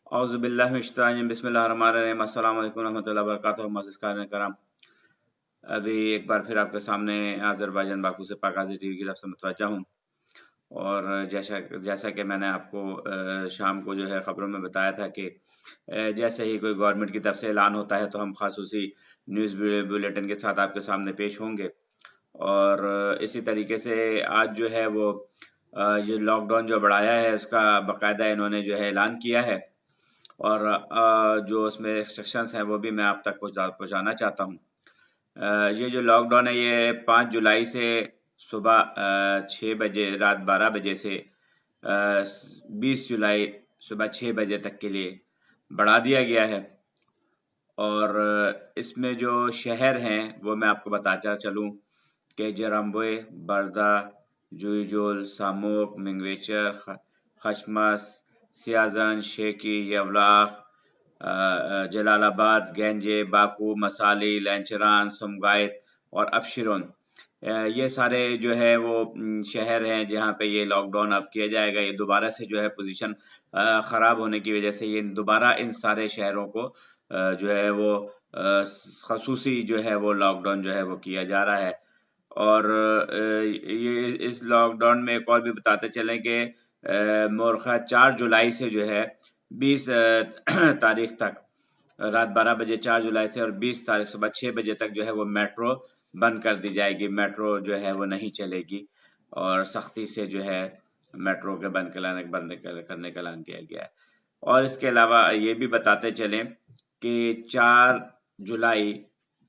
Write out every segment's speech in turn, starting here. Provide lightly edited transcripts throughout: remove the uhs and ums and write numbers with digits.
औज़ु बिल्लाहि मिनश शैतानिर बिस्मिल्लाहिर्रहमानिर्रहीम अस्सलामु अलैकुम रहमतुल्लाहि व बरकातुहू। मोअज़्ज़िज़ क़ारिन कराम, अभी एक बार फिर आपके सामने अज़रबैजान बाकू से पाकाज़ी टीवी की तरफ से मुतवज्जा हूँ। और जैसा जैसा कि मैंने आपको शाम को जो है ख़बरों में बताया था कि जैसे ही कोई गवर्नमेंट की तरफ से ऐलान होता है तो हम ख़ासूसी न्यूज़ बुलेटिन के साथ आपके सामने पेश होंगे। और इसी तरीके से आज जो है वो ये लॉकडाउन जो बढ़ाया है उसका बाकायदा इन्होंने जो है ऐलान किया है। और जो उसमें रिस्ट्रिक्शंस हैं वो भी मैं आप तक पहुँचाना चाहता हूँ। ये जो लॉकडाउन है ये 5 जुलाई से सुबह 6 बजे रात 12 बजे से 20 जुलाई सुबह 6 बजे तक के लिए बढ़ा दिया गया है। और इसमें जो शहर हैं वो मैं आपको बताता चलूँ कि जराम्बे, बर्दा, जुईजोल, सामोक, मिंगवेचर, खशमस, सियाजन, शेकी, यवलाख, जलालाबाद, गेंजे, बाकू, मसाली, लंचरान, सुमगाइत और अबशिरोन, ये सारे जो है वो शहर हैं जहाँ पे ये लॉकडाउन अब किया जाएगा। ये दोबारा से जो है पोजीशन ख़राब होने की वजह से ये दोबारा इन सारे शहरों को जो है वो खसूसी जो है वो लॉकडाउन जो है वो किया जा रहा है। और ये इस लॉकडाउन में एक और भी बताते चलें कि मोरखा 4 जुलाई से जो है 20 तारीख तक रात 12 बजे 4 जुलाई से और 20 तारीख सुबह 6 बजे तक जो है वो मेट्रो बंद कर दी जाएगी। मेट्रो जो है वो नहीं चलेगी और सख्ती से जो है मेट्रो के करने का ऐलान किया गया है। और इसके अलावा ये भी बताते चलें कि 4 जुलाई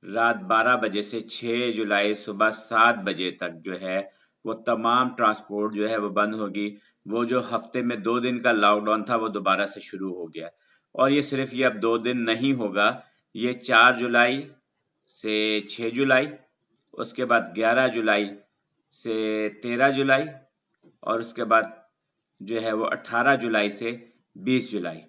रात 12 बजे से 6 जुलाई सुबह 7 बजे तक जो है वो तमाम ट्रांसपोर्ट जो है वो बंद होगी। वो जो हफ्ते में 2 दिन का लॉकडाउन था वो दोबारा से शुरू हो गया। और ये सिर्फ ये अब 2 दिन नहीं होगा, ये 4 जुलाई से 6 जुलाई, उसके बाद 11 जुलाई से 13 जुलाई और उसके बाद जो है वो 18 जुलाई से 20 जुलाई।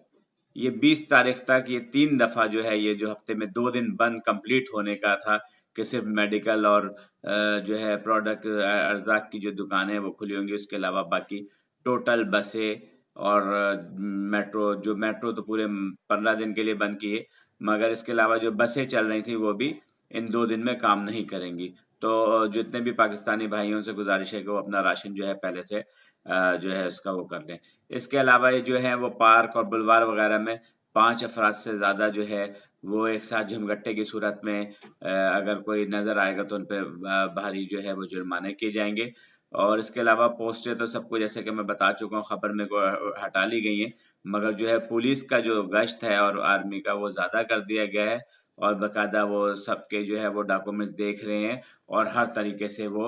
ये 20 तारीख तक ये 3 दफ़ा जो है ये जो हफ्ते में 2 दिन बंद कंप्लीट होने का था कि सिर्फ मेडिकल और जो है प्रोडक्ट अरज़ाक़ की जो दुकानें वो खुली होंगी। उसके अलावा बाकी टोटल बसें और मेट्रो तो पूरे 15 दिन के लिए बंद की है, मगर इसके अलावा जो बसें चल रही थी वो भी इन 2 दिन में काम नहीं करेंगी। तो जितने भी पाकिस्तानी भाइयों से गुजारिश है कि वो अपना राशन जो है पहले से जो है उसका वो कर लें। इसके अलावा ये जो है वो पार्क और बुलवार वगैरह में 5 अफराद से ज़्यादा जो है वो एक साथ झमघट्टे की सूरत में अगर कोई नज़र आएगा तो उन पे भारी जो है वो जुर्माने किए जाएंगे। और इसके अलावा पोस्टें तो सबको जैसे कि मैं बता चुका हूँ खबर में को हटा ली गई हैं, मगर जो है पुलिस का जो गश्त है और आर्मी का वो ज़्यादा कर दिया गया है। और बाकायदा वो सबके जो है वो डॉक्यूमेंट्स देख रहे हैं और हर तरीके से वो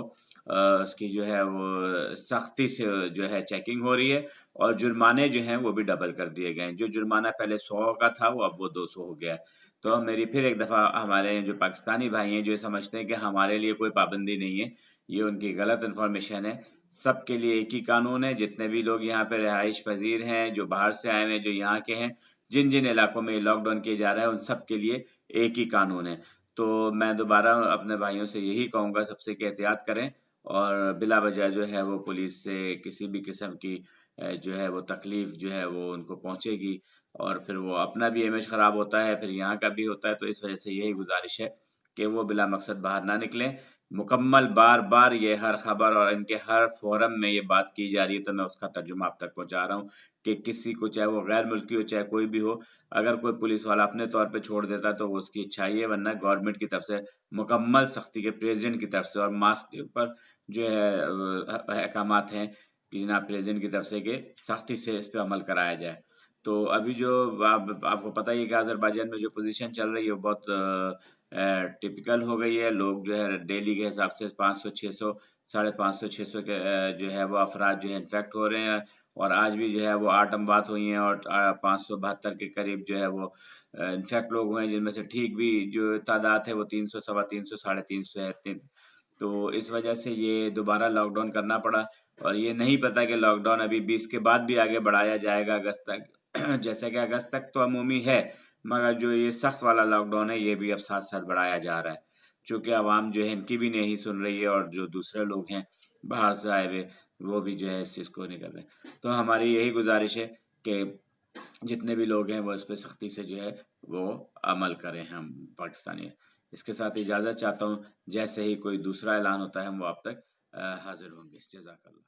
उसकी जो है वो सख्ती से जो है चेकिंग हो रही है। और जुर्माने जो हैं वो भी डबल कर दिए गए हैं। जो जुर्माना पहले 100 का था वो अब वो 200 हो गया है। तो मेरी फिर एक दफ़ा हमारे जो पाकिस्तानी भाई हैं जो समझते हैं कि हमारे लिए कोई पाबंदी नहीं है, ये उनकी गलत इन्फॉर्मेशन है। सबके लिए एक ही कानून है। जितने भी लोग यहाँ पे रिहाइश पजीर हैं, जो बाहर से आए हुए हैं, जो यहाँ के हैं, जिन जिन इलाकों में लॉकडाउन किया जा रहा है उन सब के लिए एक ही कानून है। तो मैं दोबारा अपने भाइयों से यही कहूँगा सबसे कि एहतियात करें और बिला वजह जो है वो पुलिस से किसी भी किस्म की जो है वो तकलीफ़ जो है वो उनको पहुँचेगी और फिर वो अपना भी इमेज ख़राब होता है, फिर यहाँ का भी होता है। तो इस वजह से यही गुज़ारिश है कि वो बिला मकसद बाहर ना निकलें। मुकम्मल बार-बार ये हर ख़बर और इनके हर फ़ोरम में ये बात की जा रही है, तो मैं उसका तर्जुमा आप तक पहुँचा रहा हूँ कि किसी को, चाहे वो गैर मुल्की हो, चाहे कोई भी हो, अगर कोई पुलिस वाला अपने तौर पे छोड़ देता है तो वो उसकी अच्छाई है, वरना गवर्नमेंट की तरफ से मुकम्मल सख्ती के, प्रेज़िडेंट की तरफ से और मास्क के ऊपर जो है अहकामात हैं कि जनाब प्रेज़िडेंट की तरफ से कि सख्ती से इस पे अमल कराया जाए। तो अभी जो आपको पता ही है कि अज़रबैजान में जो पोज़ीशन चल रही है वो बहुत टिपिकल हो गई है। लोग जो है डेली के हिसाब से 500-600, 550, 600 के जो है वो अफ़राद जो है इन्फेक्ट हो रहे हैं। और आज भी जो है वो 8 अमवात हुई हैं और 572 के करीब जो है वो इन्फेक्ट लोग हुए हैं, जिनमें से ठीक भी जो तादाद है वो 300, सवा 300, साढ़े 300 है। तो इस वजह से ये दोबारा लॉकडाउन करना पड़ा। और ये नहीं पता कि लॉकडाउन अभी 20 के बाद भी आगे बढ़ाया जाएगा अगस्त तक। जैसे कि अगस्त तक तो अमूमी है, मगर जो ये सख्त वाला लॉकडाउन है ये भी अब साथ साथ बढ़ाया जा रहा है, चूँकि आवाम जो है इनकी भी नहीं सुन रही है और जो दूसरे लोग हैं बाहर से आए हुए वो भी जो है इस चीज़ को नहीं कर रहे। तो हमारी यही गुजारिश है कि جتنے بھی لوگ ہیں وہ اس پہ سختی سے جو ہے وہ عمل کریں ہم پاکستانی. اس کے ساتھ اجازت چاہتا ہوں، جیسے ہی کوئی دوسرا اعلان ہوتا ہے ہم وہ آپ تک حاضر ہوں گے. جزاک اللہ.